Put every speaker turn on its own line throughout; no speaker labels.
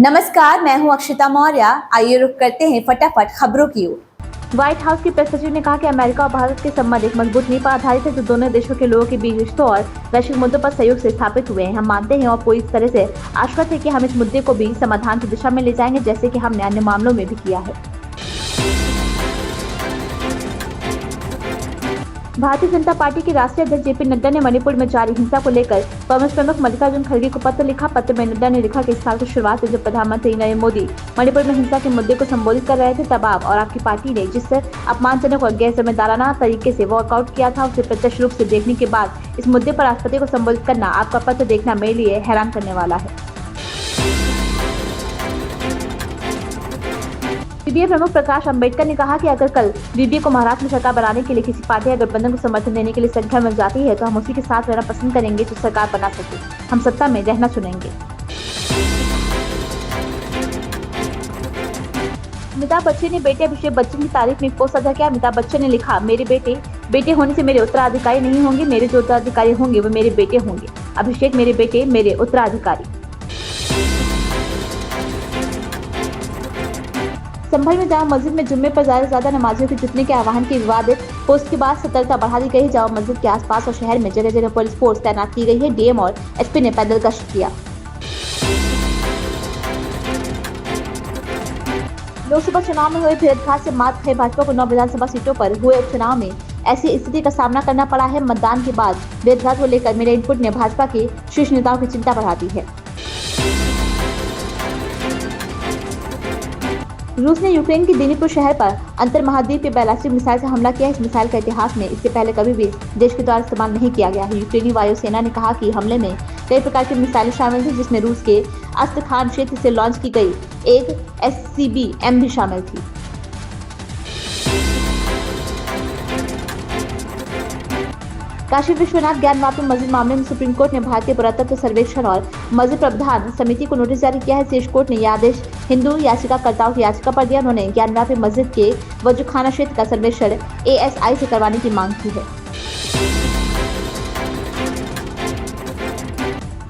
नमस्कार, मैं हूं अक्षिता मौर्य। आइए रुक करते हैं फटाफट खबरों की ओर।
व्हाइट हाउस के प्रेस सचिव ने कहा कि अमेरिका और भारत के संबंध एक मजबूत नींव पर आधारित है जो दोनों देशों के लोगों के बीच रिश्तों और वैश्विक मुद्दों पर सहयोग से स्थापित हुए हैं। हम मानते हैं और पूरी तरह से आश्वस्त है कि हम इस मुद्दे को भी समाधान की दिशा में ले जाएंगे, जैसे कि हमने अन्य मामलों में भी किया है। भारतीय जनता पार्टी के राष्ट्रीय अध्यक्ष जेपी नड्डा ने मणिपुर में जारी हिंसा को लेकर कांग्रेस प्रमुख मल्लिकार्जुन खड़गे को पत्र लिखा। पत्र में नड्डा ने लिखा कि इस साल की शुरुआत में जब प्रधानमंत्री नरेंद्र मोदी मणिपुर में हिंसा के मुद्दे को संबोधित कर रहे थे, तब आप और आपकी पार्टी ने जिस अपमानजनक और गैर जिम्मेदाराना तरीके से वॉकआउट किया था, उसे प्रत्यक्ष रूप से देखने के बाद इस मुद्दे पर राष्ट्रपति को संबोधित करना, आपका पत्र देखना मेरे लिए हैरान करने वाला है। सीबीआई प्रमुख प्रकाश अंबेडकर ने कहा कि अगर कल वीवीए को महाराष्ट्र में सरकार बनाने के लिए किसी पार्टी या गठबंधन को समर्थन देने के लिए संख्या मिल जाती है तो हम उसी के साथ रहना पसंद करेंगे जो सरकार बना सके। हम सत्ता में रहना चुनेंगे। अमिताभ बच्चन ने बेटे अभिषेक बच्चन की तारीफ में एक पोस्ट साझा किया। अमिताभ बच्चन ने लिखा, मेरे बेटे होने से मेरे उत्तराधिकारी नहीं होंगे, मेरे जो उत्तराधिकारी होंगे वो मेरे बेटे होंगे। अभिषेक मेरे बेटे, मेरे उत्तराधिकारी। संभल में जामा मस्जिद में जुम्मे पर ज्यादा नमाजियों के जुटने के आह्वान की विवादित पोस्ट के बाद सतर्कता बढ़ा दी गई है। जामा मस्जिद के आसपास और शहर में जगह जगह पुलिस फोर्स तैनात की गई है। डीएम और एसपी ने पैदल गश्त किया। लोकसभा चुनाव में हुए भेदभाव से मात खाई भाजपा को 9 विधानसभा सीटों पर हुए उपचुनाव में ऐसी स्थिति का सामना करना पड़ा है। मतदान के बाद भेदभाव को लेकर मेरे इनपुट ने भाजपा के शीर्ष नेताओं की चिंता बढ़ा दी है। रूस ने यूक्रेन के दिनीपुर शहर पर अंतर महाद्वीपीय बैलिस्टिक मिसाइल से हमला किया। इस मिसाइल का इतिहास में इससे पहले कभी भी देश के द्वारा इस्तेमाल नहीं किया गया है। यूक्रेनी वायुसेना ने कहा कि हमले में कई प्रकार की मिसाइलें शामिल थी, जिसमें रूस के अस्त्रखान क्षेत्र से लॉन्च की गई एक SCBM भी शामिल थी। काशी विश्वनाथ ज्ञानवापी मस्जिद मामले में सुप्रीम कोर्ट ने भारतीय पुरातत्व सर्वेक्षण और मस्जिद प्रबंधन समिति को नोटिस जारी किया है। शीर्ष कोर्ट ने यह आदेश हिंदू याचिकाकर्ताओं की याचिका पर दिया। उन्होंने ज्ञानवापी मस्जिद के वजूखाना क्षेत्र का सर्वेक्षण ASI से करवाने की मांग की है।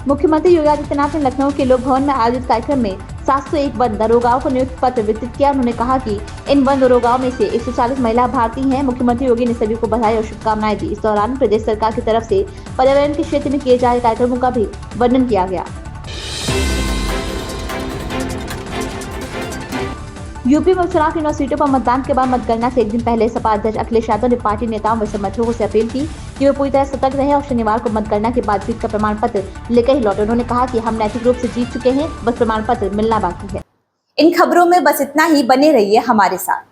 मुख्यमंत्री योगी आदित्यनाथ ने लखनऊ के लोक भवन में आयोजित कार्यक्रम में 701 वन दरोगाओं को नियुक्ति पत्र वितरित किया। उन्होंने कहा कि इन वन दरोगाओं में से 140 महिला भारतीय हैं। मुख्यमंत्री योगी ने सभी को बधाई और शुभकामनाएं दी। इस दौरान प्रदेश सरकार की तरफ से पर्यावरण के क्षेत्र में किए जा रहे कार्यक्रमों का भी वर्णन किया गया। यूपी में उपचुनाव की 9 सीटों पर मतदान के बाद मतगणना से एक दिन पहले सपा अध्यक्ष अखिलेश यादव ने पार्टी नेताओं व समर्थकों से अपील की कि वे पूरी तरह सतर्क रहे और शनिवार को मतगणना के बाद जीत का प्रमाण पत्र लेकर ही लौटे। उन्होंने कहा कि हम नैतिक रूप से जीत चुके हैं, बस प्रमाण पत्र मिलना बाकी है।
इन खबरों में बस इतना ही। बने रहिए हमारे साथ।